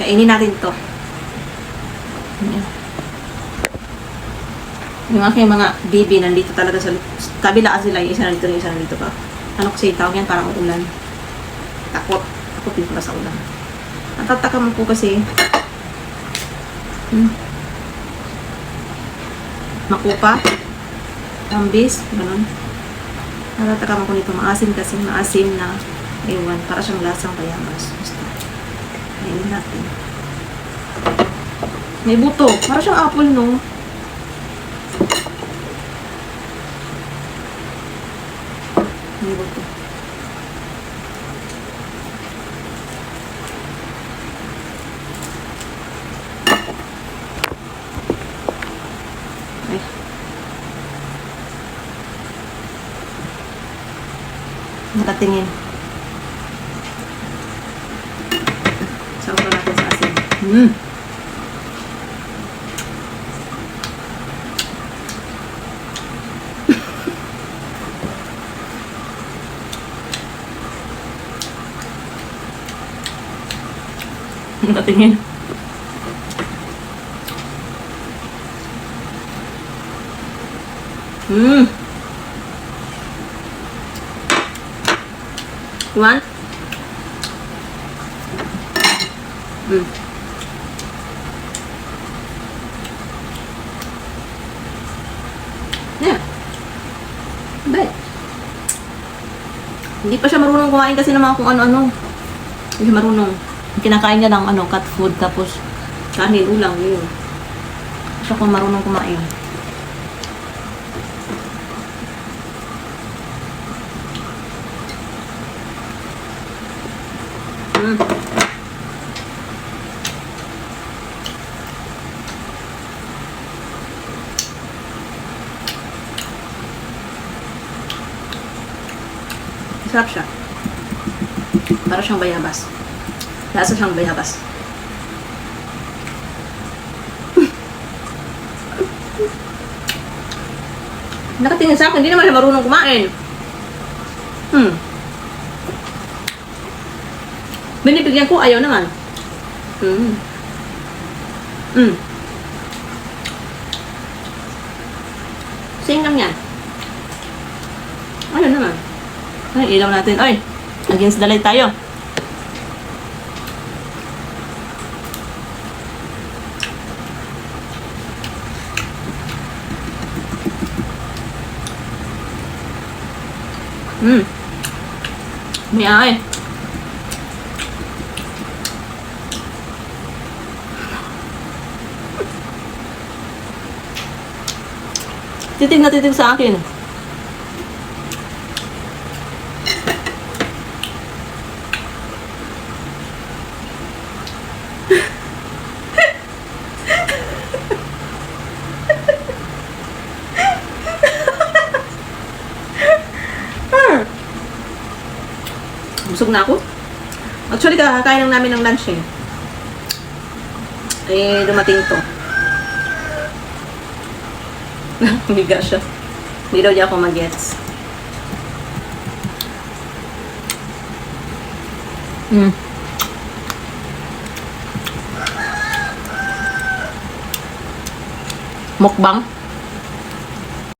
Kainin natin to. Yung aking mga bibi nandito talaga sa kabila sila. Yung isa nandito, yung isa nandito pa. Ano kasi tawag yan? Parang ulan. Takot. Takot din pala sa ulan. Natataka mo po kasi makupa. Ambis. Ganun. Natataka mo po nito. Maasim kasi. Maasim na ewan. Para siyang lasang bayabas. Basta. Kainin natin. May buto. Para siyang apple, no? May buto. Ay. Nakatingin. Sarap natin sa asin. Nakatingin. You want? Yeah. Bet. Hindi pa siya marunong kumain kasi ng mga kung ano-ano. Hindi siya marunong. Kinakain niya ng cat food, tapos kanin, ulang, yun. Siya kung marunong kumain. Sarap siya. Para siyang bayabas. Lasa siyang bayabas. Nakatingin sa akin, hindi naman siya marunong kumain. Binibigyan ko, ayaw naman. Sing lang yan. Ayaw naman. Ay, ilaw natin. Ay, against the light tayo. May ay. Titig na titig sa akin. Busog na ako. Actually, kakakain lang namin ng lunch eh. Eh, dumating to. Biga siya. Hindi daw niya ako mag-gets. Mukbang.